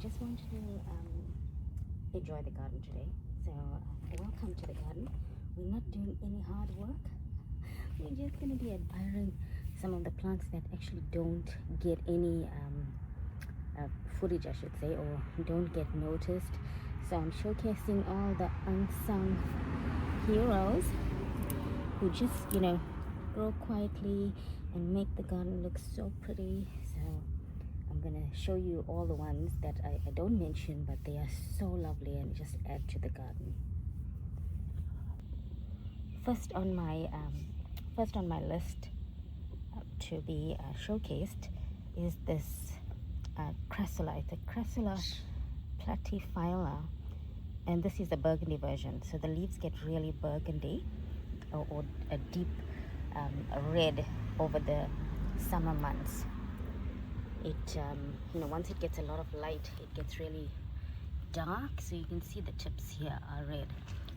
just want to enjoy the garden today. So welcome to the garden. We're not doing any hard work. We're just going to be admiring some of the plants that actually don't get any footage, I should say, or don't get noticed. So I'm showcasing all the unsung heroes who just, grow quietly and make the garden look so pretty. So I'm gonna show you all the ones that I don't mention, but they are so lovely and just add to the garden. First on my list to be showcased is this crassula. It's a crassula platyphylla, and this is the burgundy version. So the leaves get really burgundy or a deep red over the summer months. It once it gets a lot of light, it gets really dark, so you can see the tips here are red.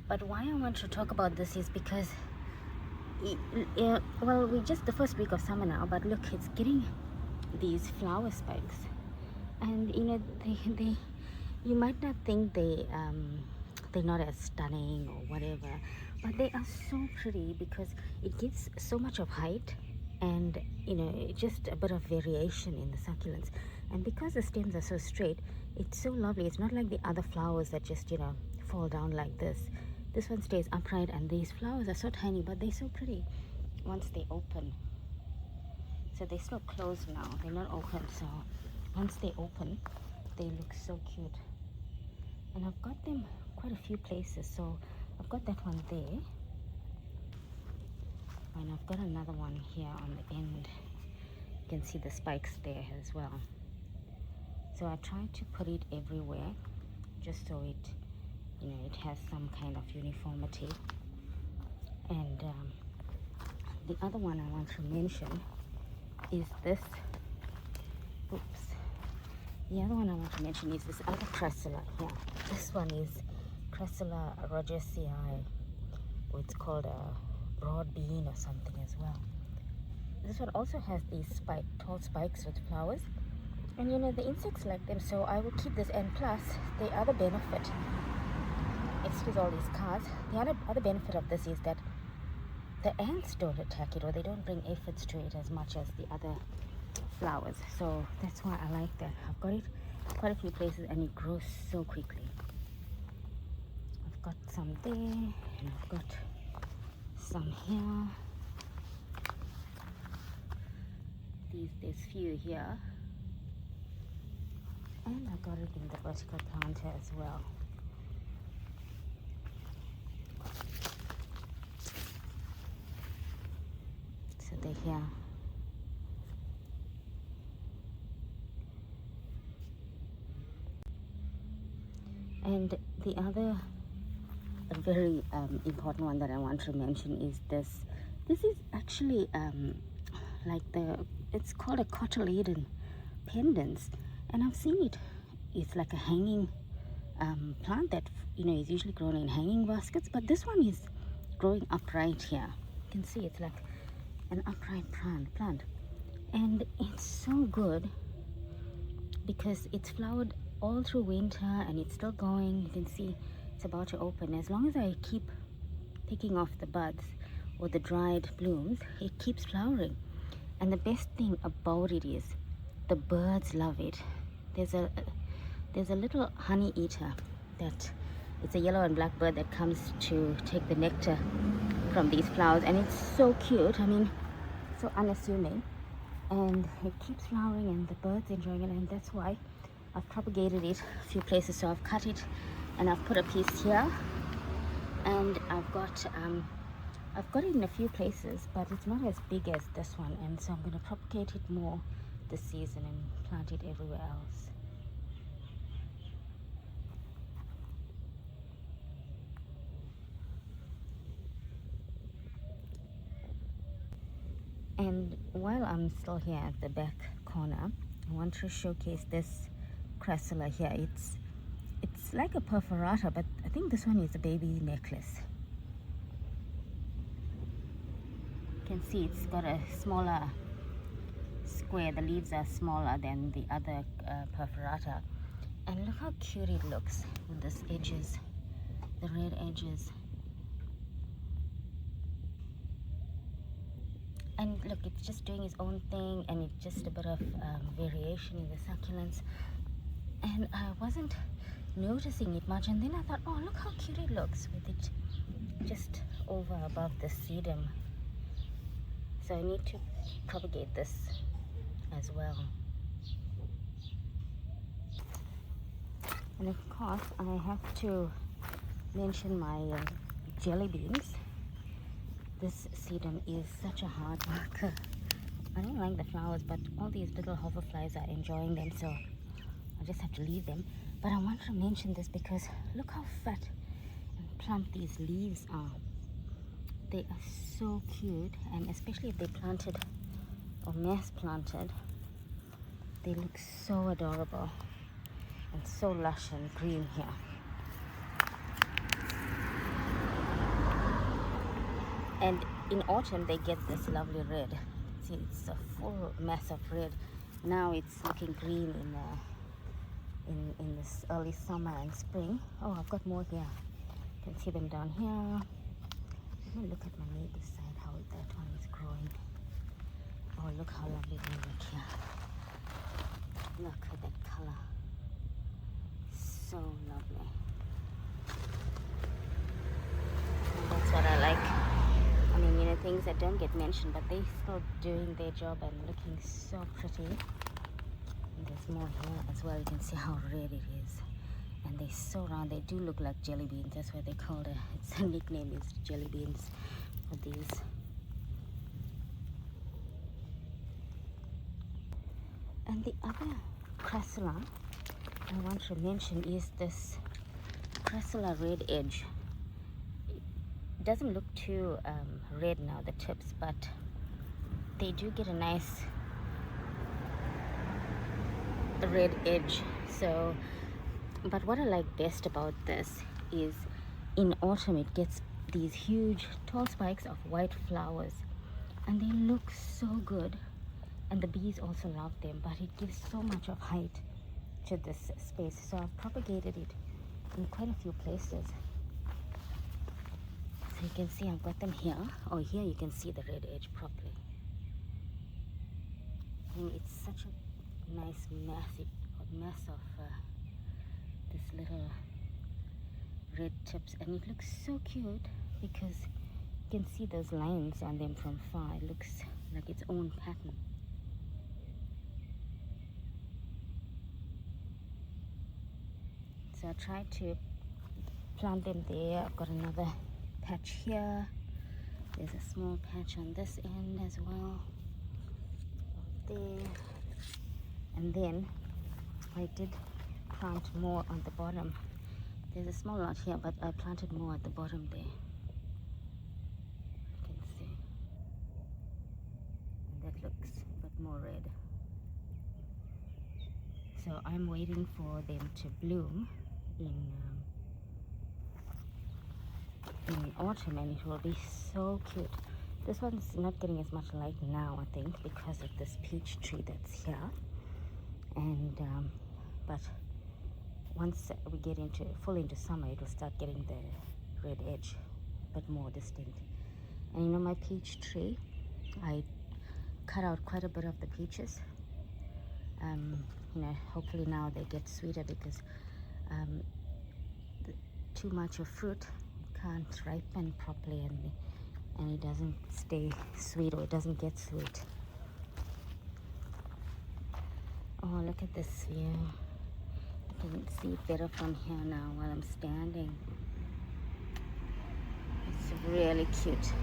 But why I want to talk about this is because we're just the first week of summer now, but look, it's getting these flower spikes, and they you might not think they're not as stunning or whatever, but they are so pretty because it gives so much of height and just a bit of variation in the succulents. And because the stems are so straight, it's so lovely. It's not like the other flowers that just fall down like this. This one stays upright, and these flowers are so tiny, but they're so pretty once they open. So they're still closed now, they're not open, so once they open they look so cute. And I've got them quite a few places. So I've got that one there, and I've got another one here on the end. You can see the spikes there as well. So I tried to put it everywhere just so it it has some kind of uniformity. And the other one I want to mention is this. The other one I want to mention is this other crassula here. This one is Crassula rogersii, or it's called a broad bean or something as well. This one also has these tall spikes with flowers, and the insects like them, so I will keep this. And plus, the other benefit, excuse all these cars, the other benefit of this is that the ants don't attack it, or they don't bring aphids to it as much as the other flowers. So that's why I like that. I've got it quite a few places, and it grows so quickly. I've got some there, and I've got some here. There's few here, and I got it in the vertical planter as well. So they're here. And the other very important one that I want to mention is this. This is actually it's called a cotyledon pendens, and I've seen it. It's like a hanging plant that is usually grown in hanging baskets, but this one is growing upright here. You can see it's like an upright plant, and it's so good because it's flowered all through winter and it's still going. You can see it's about to open. As long as I keep picking off the buds or the dried blooms, it keeps flowering. And the best thing about it is the birds love it. There's a little honey eater that it's a yellow and black bird that comes to take the nectar from these flowers, and it's so cute. I mean, so unassuming, and it keeps flowering and the birds enjoying it, and that's why I've propagated it a few places. So I've cut it and I've put a piece here, and I've got it in a few places, but it's not as big as this one, and so I'm going to propagate it more this season and plant it everywhere else. And while I'm still here at the back corner, I want to showcase this crassula here. It's like a perforata, but I think this one is a baby necklace. You can see it's got a smaller square. The leaves are smaller than the other perforata, And look how cute it looks with this edges, the red edges. And look, it's just doing its own thing, and it's just a bit of variation in the succulents. And I wasn't noticing it much, and then I thought, oh, look how cute it looks with it just over above the sedum. So I need to propagate this as well. And of course, I have to mention my jelly beans. This sedum is such a hard worker. I don't like the flowers, but all these little hoverflies are enjoying them, so I just have to leave them. But I want to mention this because look how fat and plump these leaves are. They are so cute, and especially if they're planted or mass planted, they look so adorable and so lush and green here. And in autumn they get this lovely red. See, it's a full mass of red. Now it's looking green in this early summer and spring. Oh, I've got more here. You can see them down here. Let me look at my neighbor's side, how that one is growing. Oh, look how lovely they look here. Look at that color. So lovely. And that's what I like. I mean, you know, things that don't get mentioned, but they're still doing their job and looking so pretty. And there's more here as well. You can see how red it is. And they're so round. They do look like jelly beans. That's why they called it. Its nickname is jelly beans for these. And the other crassula I want to mention is this crassula red edge. It doesn't look too red now, the tips, but they do get a nice red edge. So, but what I like best about this is in autumn it gets these huge tall spikes of white flowers, and they look so good, and the bees also love them, but it gives so much of height to this space. So I've propagated it in quite a few places. So you can see I've got them here. Oh, here you can see the red edge properly. And it's such a nice mass of this little red tips, and it looks so cute because you can see those lines on them from far. It looks like its own pattern. So I tried to plant them there. I've got another patch here. There's a small patch on this end as well. There. And then I did plant more on the bottom. There's a small lot here, but I planted more at the bottom there. You can see. And that looks a bit more red. So I'm waiting for them to bloom in autumn, and it will be so cute. This one's not getting as much light now, I think, because of this peach tree that's here. And but once we get fully into summer, it will start getting the red edge a bit more distinct. And you know, my peach tree, I cut out quite a bit of the peaches. You know, hopefully now they get sweeter, because too much of fruit can't ripen properly, and it doesn't stay sweet, or it doesn't get sweet. Oh, look at this view. I can see it better from here now while I'm standing. It's really cute.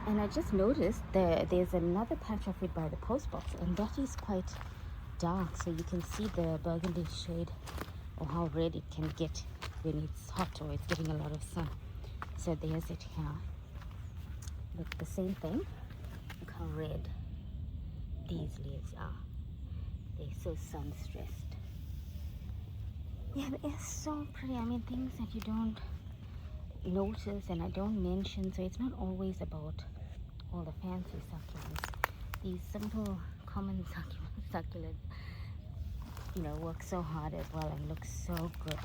And I just noticed there's another patch of it by the post box, and that is quite dark, so you can see the burgundy shade, or how red it can get when it's hot or it's getting a lot of sun. So there's it here. Look, the same thing. Look how red these leaves are. They're so sun stressed. Yeah, they're so pretty. I mean, things that you don't notice and I don't mention. So it's not always about all the fancy succulents. These simple, common succulents, work so hard as well and look so good.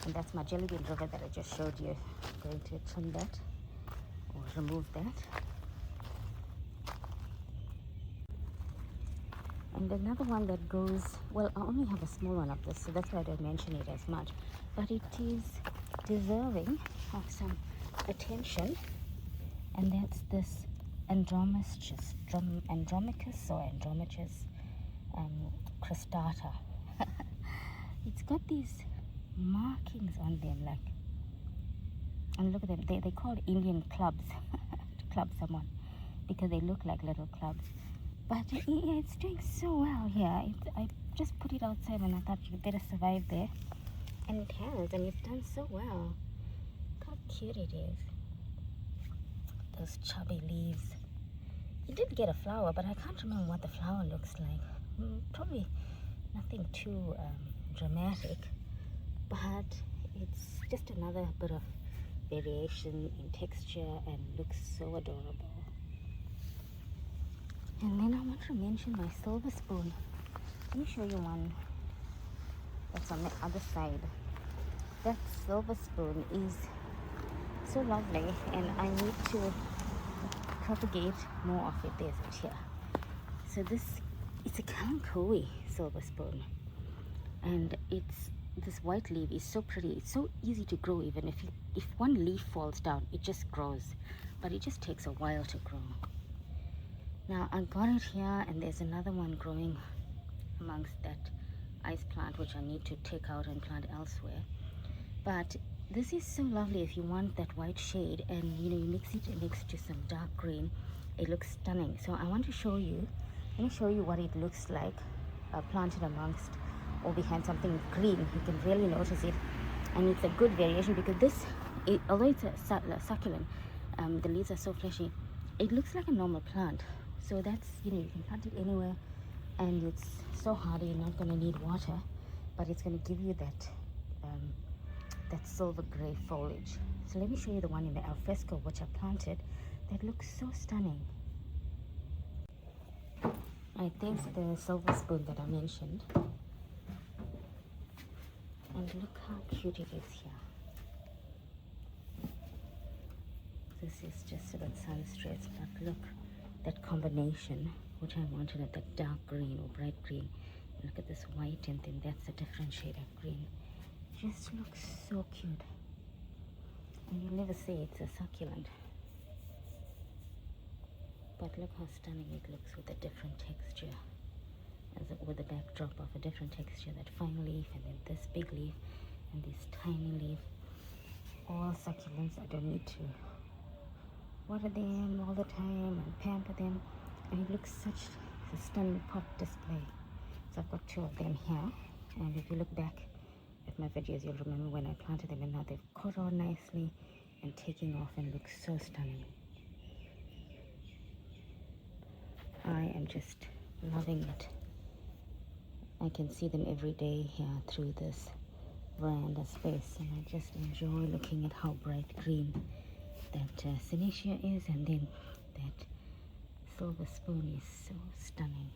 And that's my jelly bean river that I just showed you. I'm going to trim that or remove that. And another one that goes, well, I only have a small one of this, so that's why I don't mention it as much. But it is deserving of some attention. And that's this Andromachus cristata. It's got these markings on them, like, and look at them, they called Indian clubs to club someone because they look like little clubs. But yeah, it's doing so well here. I just put it outside and I thought you better survive there, and it has, and it's done so well. Look how cute it is. Those chubby leaves. It did get a flower, but I can't remember what the flower looks like. Probably nothing too dramatic, but it's just another bit of variation in texture and looks so adorable. And then I want to mention my silver spoon. Let me show you one that's on the other side. That silver spoon is so lovely, and I need to propagate more of it. There's it here. So it's a Kankui silver spoon, and this white leaf is so pretty. It's so easy to grow. Even if one leaf falls down, it just grows, but it just takes a while to grow. Now I got it here, and there's another one growing amongst that ice plant, which I need to take out and plant elsewhere. But this is so lovely if you want that white shade, and you mix it next to some dark green. It looks stunning. So I want to show you. Let me show you what it looks like planted amongst or behind something green. You can really notice it, and it's a good variation because although it's a succulent, the leaves are so fleshy. It looks like a normal plant. So that's, you can plant it anywhere, and it's so hardy. You're not going to need water, but it's going to give you that silver gray foliage. So let me show you the one in the alfresco which I planted that looks so stunning. I think the silver spoon that I mentioned, and look how cute it is here. This is just about sunstrips, but look, that combination which I wanted of that dark green or bright green. Look at this white, and then that's a different shade of green. Just looks so cute, and you'll never say it's a succulent, but look how stunning it looks with a different texture, with the backdrop of a different texture, that fine leaf, and then this big leaf, and this tiny leaf. All succulents. I don't need to water them all the time and pamper them, and it looks such a stunning pot display. So I've got 2 of them here, and if you look back at my videos, you'll remember when I planted them, and now they've caught on nicely and taking off and look so stunning. I am just loving it. I can see them every day here through this veranda space, and I just enjoy looking at how bright green that Senecia is, and then that silver spoon is so stunning.